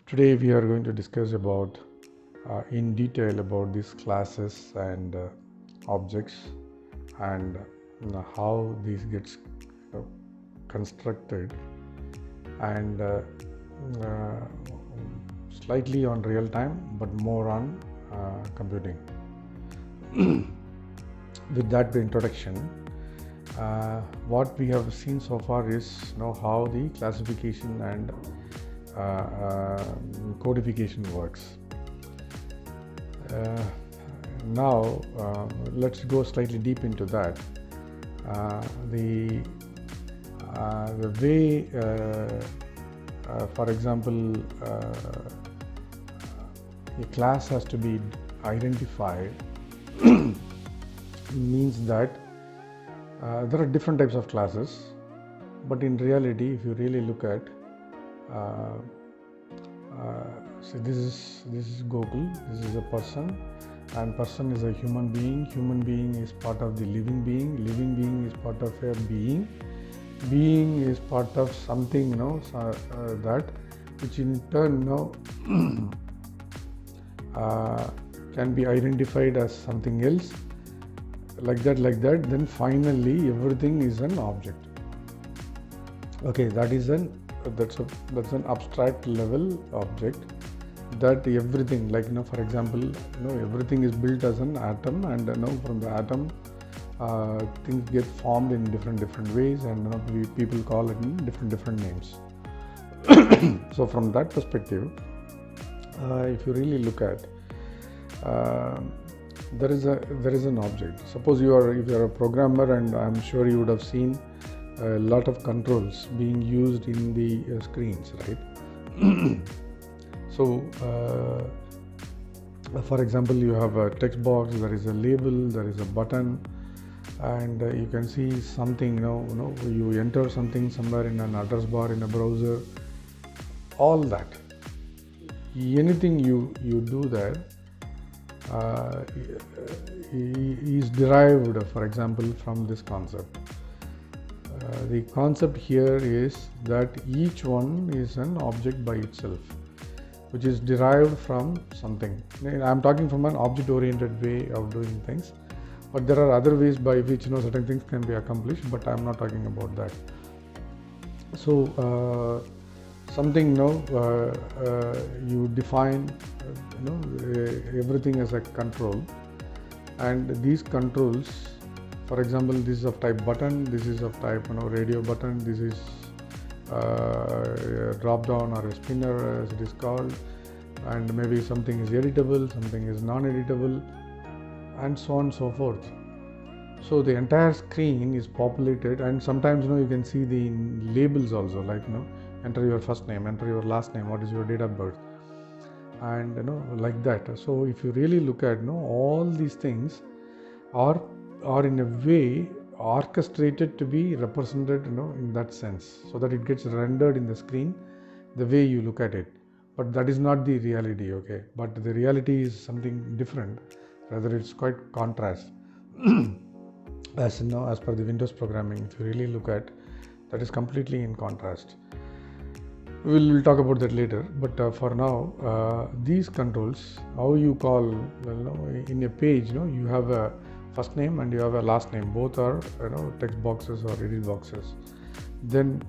Today we are going to discuss about in detail about these classes and objects and how these gets constructed and uh, slightly on real time but more on computing. With that introduction, what we have seen so far is how the classification and codification works. Now let's go slightly deep into that. The way, for example, a class has to be identified means that there are different types of classes, but in reality, if you really look at so this is Gokul, this is a person, and person is a human being. Human being is part of the living being. Living being is part of a being. Being is part of something, that which in turn can be identified as something else. Like that. Then finally, everything is an object. Okay, that's an abstract level object. That everything, for example, everything is built as an atom, and from the atom things get formed in different ways, and people call it in different names. So from that perspective, if you really look at, there is an object. Suppose if you are a programmer, and I'm sure you would have seen a lot of controls being used in the screens, right? So for example, you have a text box, there is a label, there is a button, and you can see something, you enter something somewhere in an address bar in a browser. All that, anything you do there is derived, for example, from this concept. The concept here is that each one is an object by itself, which is derived from something. I'm talking from an object-oriented way of doing things, but there are other ways by which certain things can be accomplished, but I'm not talking about that. So something you define everything as a control, and these controls, for example, this is of type button, this is of type radio button, this is a drop down or a spinner as it is called, and maybe something is editable, something is non-editable, and so on and so forth. So the entire screen is populated, and sometimes you can see the labels also, like enter your first name, enter your last name, what is your date of birth, and like that. So if you really look at all these things are in a way orchestrated to be represented in that sense, so that it gets rendered in the screen the way you look at it. But that is not the reality, okay? But the reality is something different. Rather, it's quite contrast. As per the Windows programming, if you really look at, that is completely in contrast. We'll talk about that later, but for now, these controls, how you call, in a page, you have a first name and you have a last name. Both are text boxes or edit boxes. Then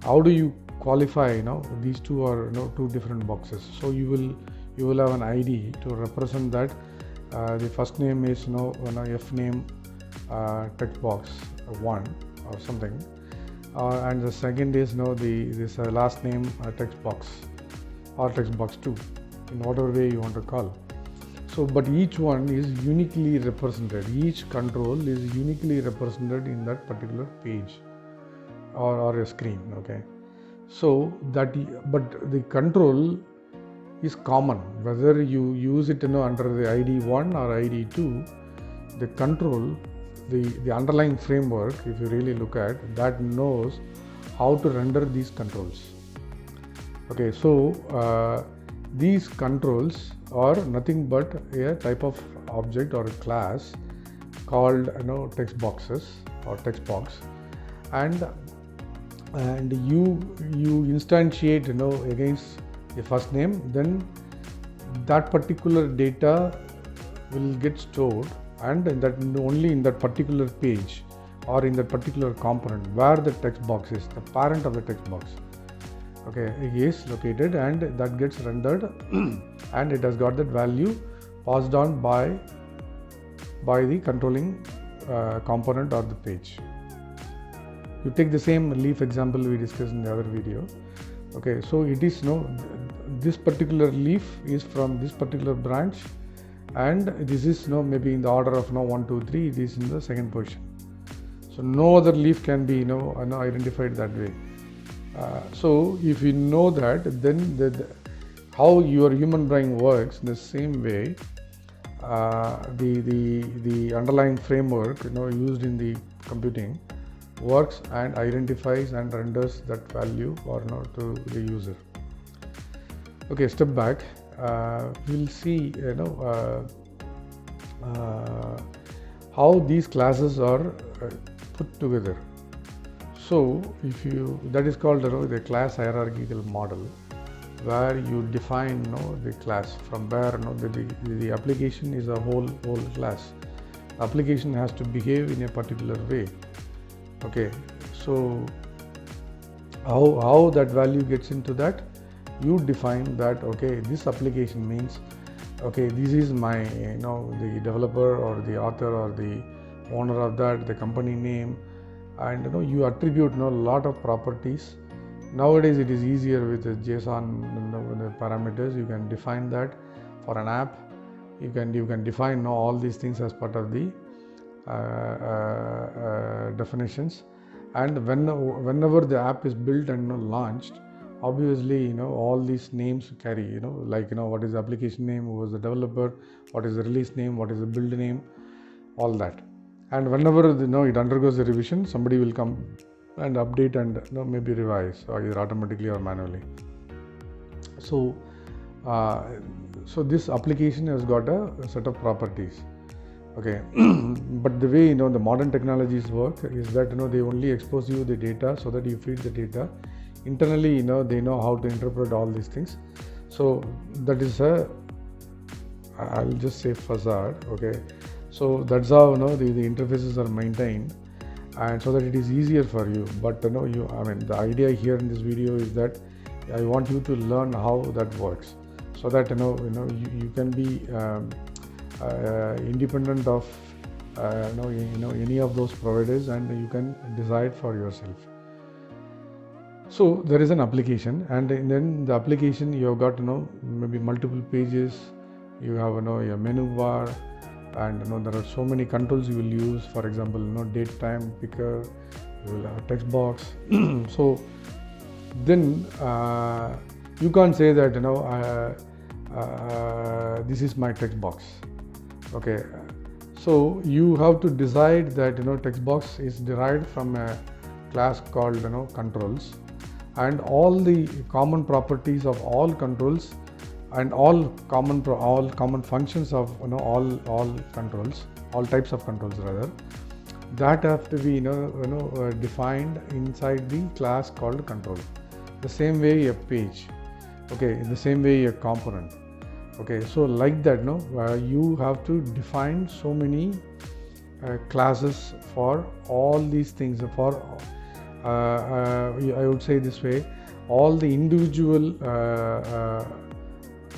how do you qualify? These two are two different boxes. So you will have an ID to represent that. The first name is F name text box 1 or something, and the second is this last name text box or text box 2, in whatever way you want to call. So, but each one is uniquely represented. Each control is uniquely represented in that particular page or a screen. Okay, so that, but the control is common whether you use it under the ID 1 or ID 2. The control, the underlying framework, if you really look at, that knows how to render these controls. Okay, so these controls are nothing but a type of object or a class called text boxes or text box, and you instantiate against the first name, then that particular data will get stored, and that only in that particular page or in that particular component where the text box is, the parent of the text box, okay, is located, and that gets rendered and it has got that value passed on by the controlling component or the page. You take the same leaf example we discussed in the other video. Okay, so it is this particular leaf is from this particular branch, and this is maybe in the order of 1, 2, 3. It is in the second position. So no other leaf can be identified that way. So if you know that, then how your human brain works in the same way, the underlying framework used in the computing works and identifies and renders that value or to the user. Okay, step back. We'll see how these classes are put together. So that is called the class hierarchical model, where you define the class from where the application is a whole class. The application has to behave in a particular way. Okay, so how that value gets into that, you define that, okay, this application means, okay, this is my the developer or the author or the owner of that, the company name, and you attribute a lot of properties. Nowadays it is easier with the JSON the parameters. You can define that for an app. You can define all these things as part of the definitions, and whenever the app is built and launched, obviously all these names carry like what is the application name, who was the developer, what is the release name, what is the build name, all that. And whenever it undergoes a revision, somebody will come and update and maybe revise, or either automatically or manually. So this application has got a set of properties. Okay, but the way the modern technologies work is that they only expose you the data so that you feed the data. Internally they know how to interpret all these things. So that is I'll just say facade. Okay, so that's how the interfaces are maintained, and so that it is easier for you. But the idea here in this video is that I want you to learn how that works, so that you can be independent of any of those providers, and you can decide for yourself. So there is an application, and then the application you have got maybe multiple pages. You have a menu bar, and there are so many controls you will use. For example, date time picker, you will have a text box. So then you can't say that this is my text box. Okay, so you have to decide that text box is derived from a class called controls, and all the common properties of all controls and all common functions of all controls, all types of controls rather, that have to be defined inside the class called control. The same way a page, okay, in the same way a component. Okay, so like that you have to define so many classes for all these things. For I would say this way, all the individual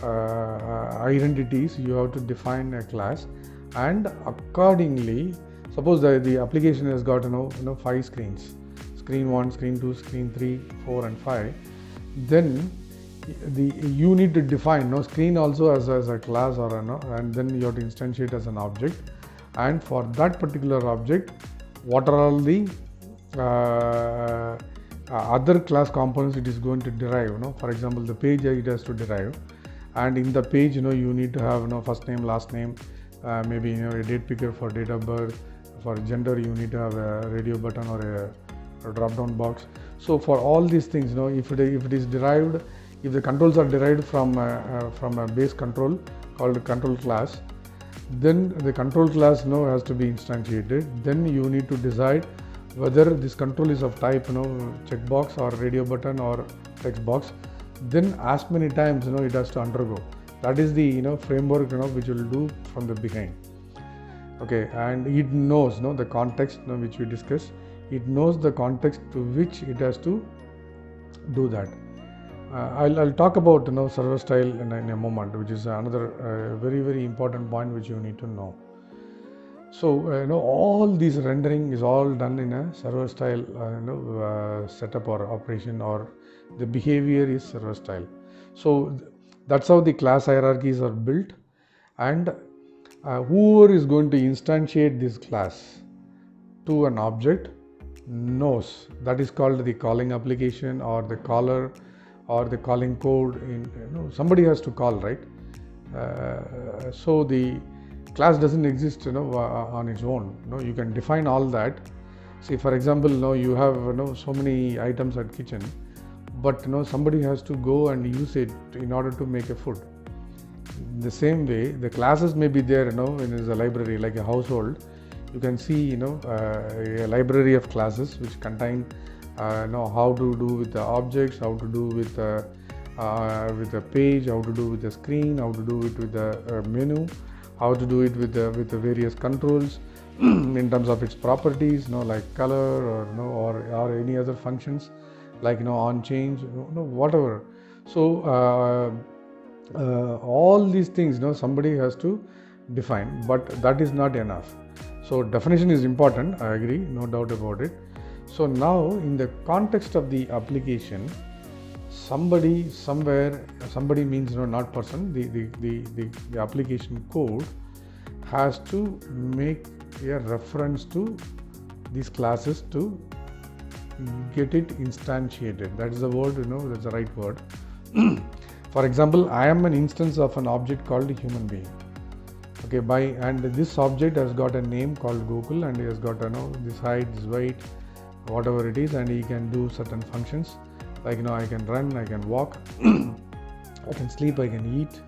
identities you have to define a class, and accordingly, suppose the application has got 5 screens, screen 1, screen 2, screen 3, 4 and 5, then you need to define screen also as a class, or and then you have to instantiate as an object, and for that particular object, what are all the other class components it is going to derive. For example, the page it has to derive, and in the page you need to have first name, last name, maybe a date picker for date of birth. For gender, you need to have a radio button or a drop down box. So for all these things, if it is derived, if the controls are derived from a base control called control class, then the control class has to be instantiated. Then you need to decide whether this control is of type checkbox or radio button or text box. then as many times it has to undergo. That is the framework which will do from the behind. Okay, and it knows the context which we discussed. It knows the context to which it has to do that. I'll talk about server style in a moment, which is another very, very important point which you need to know. So all this rendering is all done in a server style setup or operation, or the behavior is server style. So that's how the class hierarchies are built, and whoever is going to instantiate this class to an object knows. That is called the calling application, or the caller, or the calling code. Somebody has to call, right? So the class doesn't exist on its own. You can define all that. See, for example, you have so many items at kitchen, but somebody has to go and use it in order to make a food. In the same way, the classes may be there in a library, like a household. You can see a library of classes which contain how to do with the objects, how to do with the page, how to do with the screen, how to do it with the menu, how to do it with the various controls in terms of its properties, like color, or any other functions like on change, whatever. So all these things somebody has to define, but that is not enough. So definition is important, I agree, no doubt about it. So now in the context of the application, somebody somewhere, somebody means not person, the application code has to make a reference to these classes to get it instantiated. That is the word, that's the right word. For example, I am an instance of an object called human being. Okay, and this object has got a name called Google, and he has got this height, this weight, whatever it is, and he can do certain functions like I can run, I can walk, I can sleep, I can eat.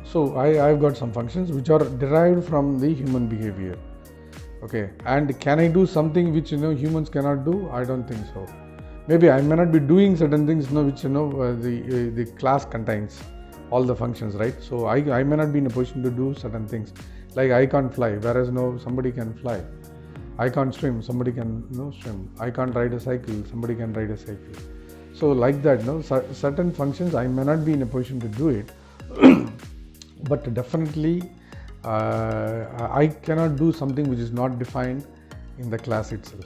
So I've got some functions which are derived from the human behavior. Okay, and can I do something which humans cannot do? I don't think so. Maybe I may not be doing certain things which the class contains all the functions, right? So I may not be in a position to do certain things, like I can't fly, whereas somebody can fly. I can't swim, somebody can swim. I can't ride a cycle, somebody can ride a cycle. So like that, certain functions I may not be in a position to do it, but definitely I cannot do something which is not defined in the class itself.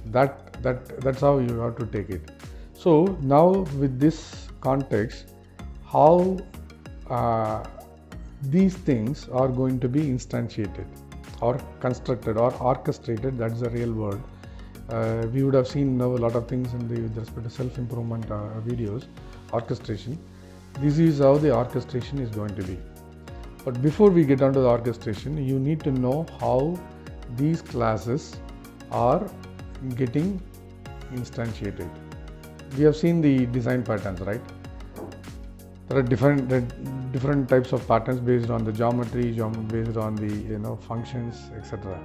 That's how you have to take it. So now with this context, how these things are going to be instantiated or constructed or orchestrated, that's the real word. We would have seen a lot of things with respect to self-improvement videos, orchestration. This is how the orchestration is going to be. But before we get onto the orchestration, you need to know how these classes are getting instantiated. We have seen the design patterns, right? There are different types of patterns based on the geometry, based on the functions, etc.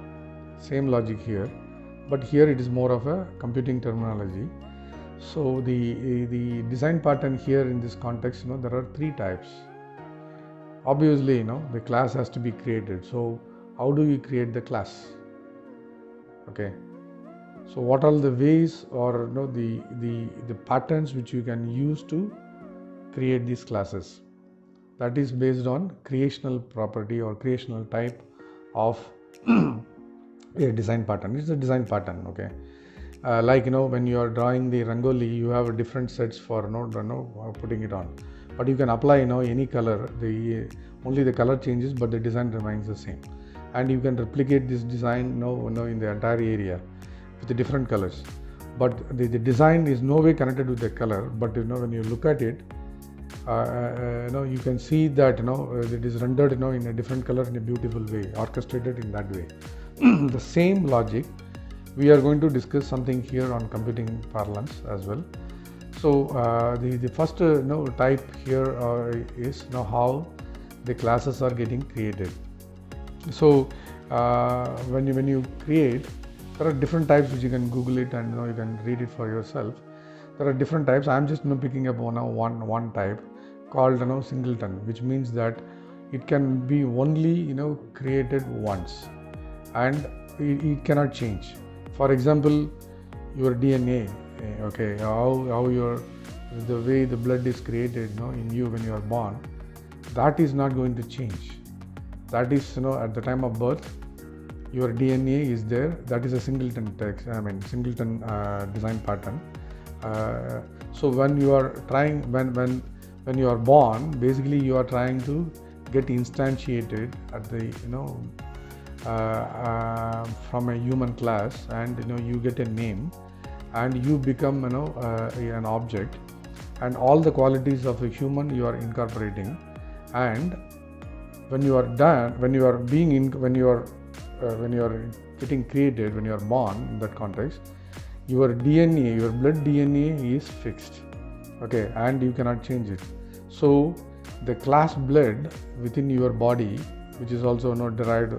Same logic here, but here it is more of a computing terminology. So the design pattern here in this context, there are three types. Obviously, the class has to be created. So how do you create the class? Okay. So what are the ways or the patterns which you can use to create these classes? That is based on creational property or creational type of a design pattern. It's a design pattern, okay. Like when you are drawing the rangoli, you have different sets for putting it on. But you can apply any color. Only the color changes, but the design remains the same. And you can replicate this design in the entire area with the different colors. But the design is no way connected with the color. But when you look at it, you can see that it is rendered in a different color in a beautiful way, orchestrated in that way. The same logic we are going to discuss something here on computing parlance as well. So the first type here is how the classes are getting created. So when you create, there are different types which you can Google it and you can read it for yourself. There are different types. I'm just picking up one type called singleton, which means that it can be only created once, and it cannot change. For example, your DNA, okay, how the way the blood is created in you when you are born, that is not going to change. That is at the time of birth, your DNA is there. That is a singleton singleton design pattern. So when you are trying, when you are born, basically you are trying to get instantiated at the from a human class, and you get a name, and you become an object, and all the qualities of a human you are incorporating. And when you are done, when you are getting created, when you are born, in that context, your DNA, your blood DNA is fixed, okay, and you cannot change it. So the class blood within your body, which is also derived,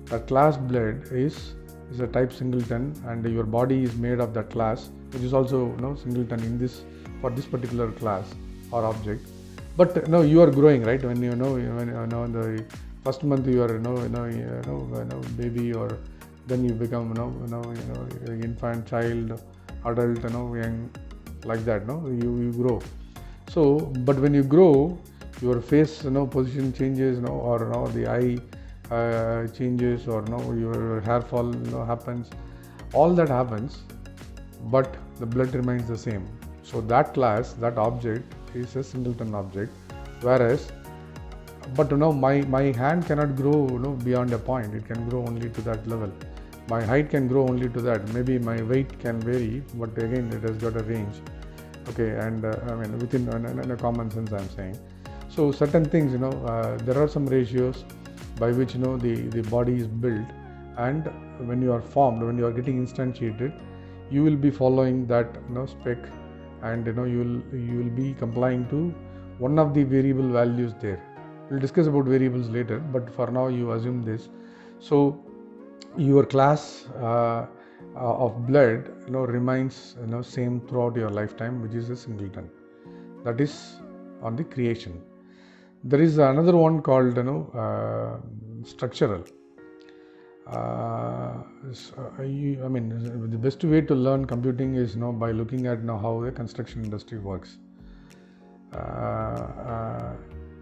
that class blood is a type singleton, and your body is made of that class, which is also singleton in this, for this particular class or object. But you are growing, right? When in the first month you are baby, or then you become infant, child, adult, young, like that. You grow. So, but when you grow, your face position changes, or the eye changes, or your hair fall happens. All that happens, but the blood remains the same. So that class, that object is a singleton object. Whereas, but my hand cannot grow beyond a point. It can grow only to that level. My height can grow only to that. Maybe my weight can vary, but again it has got a range. Okay, and within a common sense I'm saying. So certain things, there are some ratios by which the body is built, and when you are formed, when you are getting instantiated, you will be following that spec, and you will be complying to one of the variable values there. We'll discuss about variables later, but for now you assume this. So your class of blood remains same throughout your lifetime, which is a singleton. That is on the creation. There is another one called structural. The best way to learn computing is by looking at how the construction industry works.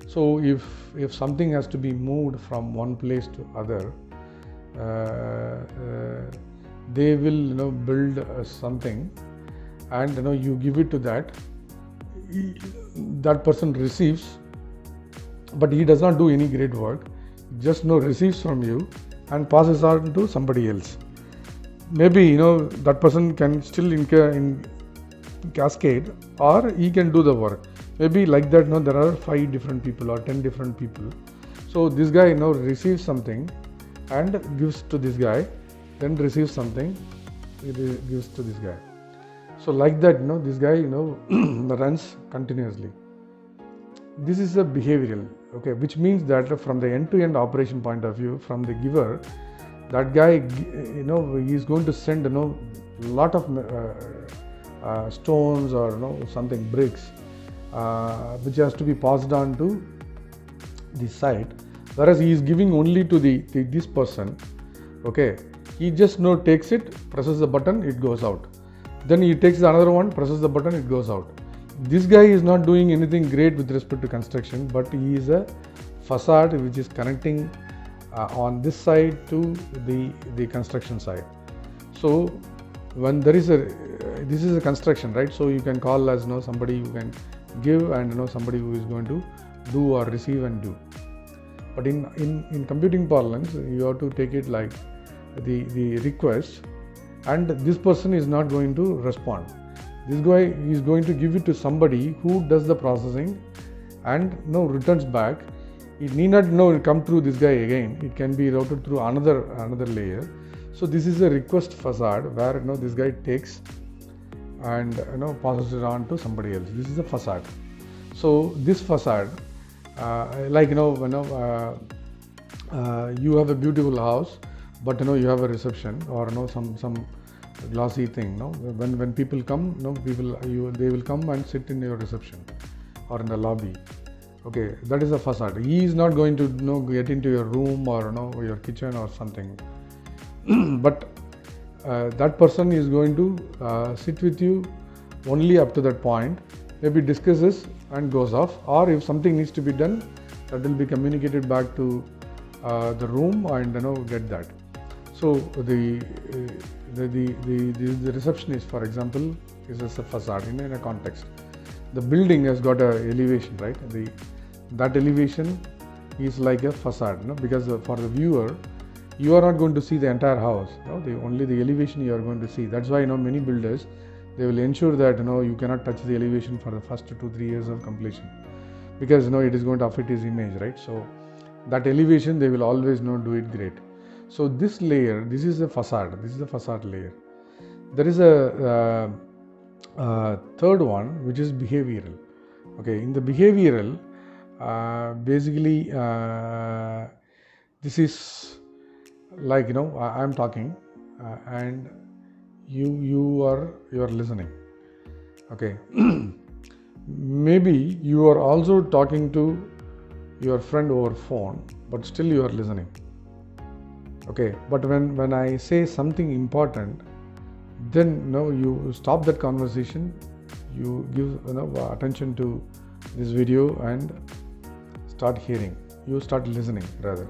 So if something has to be moved from one place to other, they will build something, and you give it to that person receives, but he does not do any great work, just receives from you and passes on to somebody else. Maybe that person can still in cascade, or he can do the work. Maybe like that, there are 5 different people or 10 different people. So this guy receives something and gives to this guy, then receives something, gives to this guy. So like that, this guy runs continuously. This is a behavioral, okay, which means that from the end-to-end operation point of view, from the giver, that guy he is going to send lot of stones or something, bricks, which has to be passed on to the site, whereas he is giving only to this person. Okay, he just takes it, presses the button, it goes out. Then he takes another one, presses the button, it goes out. This guy is not doing anything great with respect to construction, but he is a facade which is connecting on this side to the construction side. So when there is this is a construction, right? So you can call as somebody who can give, and somebody who is going to do or receive and do. But in computing parlance, you have to take it like the request, and this person is not going to respond. This guy is going to give it to somebody who does the processing and returns back. It need not come through this guy again. It can be routed through another layer. So this is a request facade where this guy takes and passes it on to somebody else. This is a facade. So this facade, like you have a beautiful house, but you have a reception, or some glossy thing. No, when people come, no, they will come and sit in your reception or in the lobby. Okay, that is a facade. He is not going to get into your room or your kitchen or something. But that person is going to sit with you only up to that point, maybe discusses and goes off, or if something needs to be done, that will be communicated back to the room and get that. So the receptionist, for example, is a facade in a context. The building has got a elevation, right? That elevation is like a facade, because for the viewer, you are not going to see the entire house. Only the elevation you are going to see. That's why many builders, they will ensure that you cannot touch the elevation for the first 2-3 years of completion, because it is going to affect his image, right? So that elevation they will always do it great. So this layer, this is the facade. This is the facade layer. There is a third one, which is behavioral. Okay, in the behavioral, basically this is like I am talking and you are listening. Okay. Maybe you are also talking to your friend over phone, but still you are listening. Okay, but when I say something important, then you stop that conversation, you give attention to this video and start hearing. You start listening rather.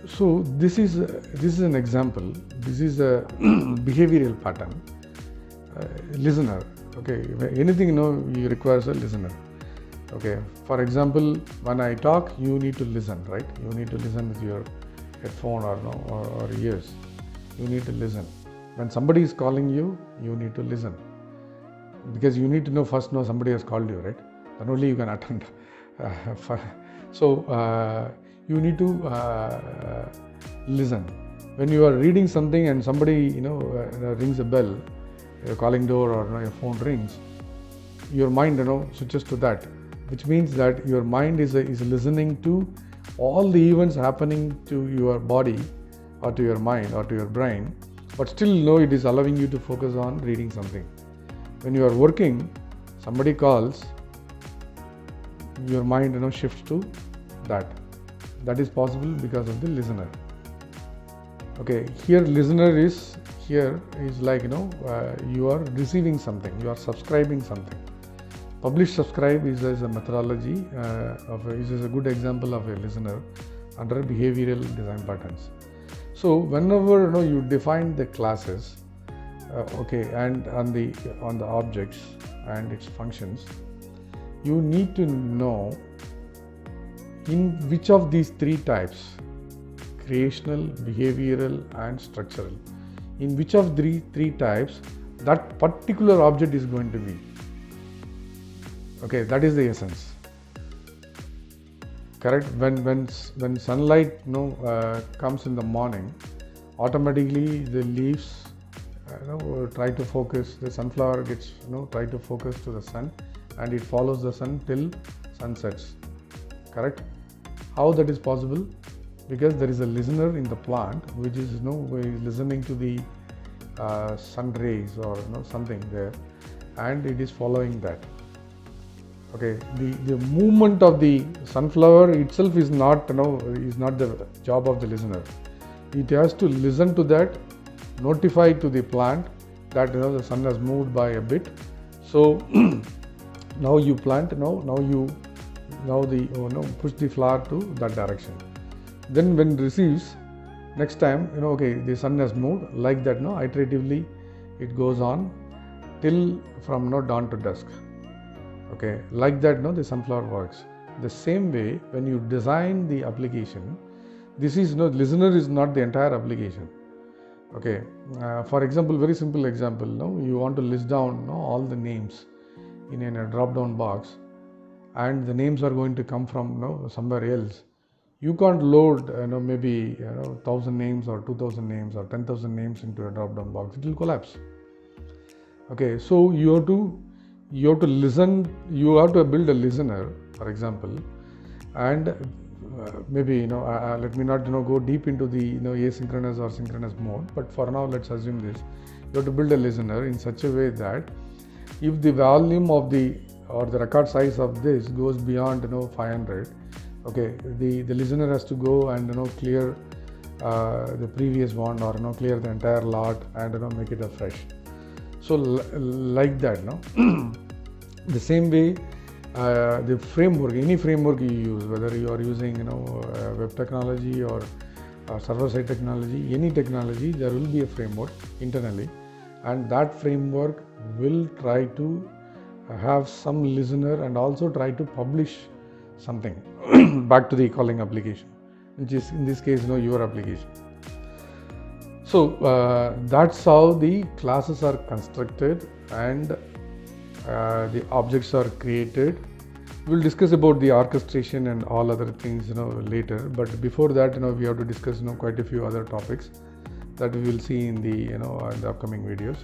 So this is an example. This is a behavioral pattern. Listener. Okay, anything you requires a listener. Okay, for example, when I talk, you need to listen, right? You need to listen with your headphone or ears. You need to listen. When somebody is calling you, you need to listen, because you need to first know somebody has called you, right? Then only you can attend. So you need to listen. When you are reading something and somebody rings a bell, your calling door or your phone rings, your mind switches to that, which means that your mind is listening to all the events happening to your body or to your mind or to your brain, but still it is allowing you to focus on reading something. When you are working, somebody calls, your mind shifts to that. That is possible because of the listener. Okay, here listener is like you are receiving something, you are subscribing something. Publish subscribe is a methodology is a good example of a listener under behavioral design patterns. So whenever you define the classes, okay, and on the objects and its functions, you need to know in which of these three types, creational, behavioral and structural, in which of the three types that particular object is going to be. Okay, that is the essence. Correct? When sunlight comes in the morning, automatically the leaves try to focus. The sunflower gets try to focus to the sun, and it follows the sun till sun sets. Correct? How that is possible? Because there is a listener in the plant which is listening to the sun rays or something there, and it is following that. Okay, the movement of the sunflower itself is not the job of the listener. It has to listen to that, notify to the plant that the sun has moved by a bit. So now you plant, push the flower to that direction. Then when it receives, next time okay, the sun has moved, like that iteratively it goes on till from dawn to dusk. Okay, like that the sunflower works. The same way, when you design the application, this is listener is not the entire application. Okay, for example, very simple example, you want to list down all the names in a drop down box, and the names are going to come from somewhere else. You can't load maybe 1,000 names or 2,000 names or 10,000 names into a drop down box. It will collapse. Okay, so you have to listen. You have to build a listener, for example, and maybe let me not go deep into the asynchronous or synchronous mode, but for now let's assume this. You have to build a listener in such a way that if the volume of the record size of this goes beyond 500, okay, the listener has to go and clear the previous one, or clear the entire lot and make it afresh. So like that, the same way, the framework, any framework you use, whether you are using web technology or server-side technology, any technology, there will be a framework internally, and that framework will try to have some listener and also try to publish something back to the calling application, which is in this case your application. So that's how the classes are constructed and the objects are created. We'll discuss about the orchestration and all other things later, but before that we have to discuss quite a few other topics that we will see in the in the upcoming videos.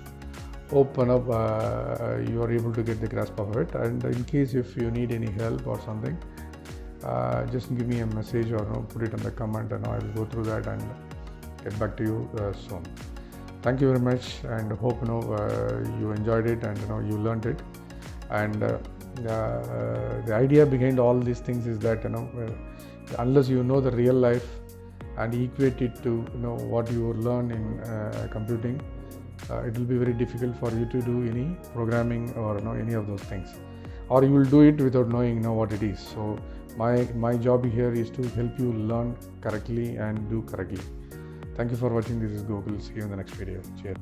Hope you are able to get the grasp of it, and in case if you need any help or something, just give me a message or put it in the comment, and I will go through that and get back to you soon. Thank you very much, and hope you enjoyed it and you learned it. And the idea behind all these things is that unless you know the real life and equate it to what you learn in computing, it will be very difficult for you to do any programming or any of those things, or you will do it without knowing what it is. So my job here is to help you learn correctly and do correctly. Thank you for watching. This is Gokul. See you in the next video. Cheers.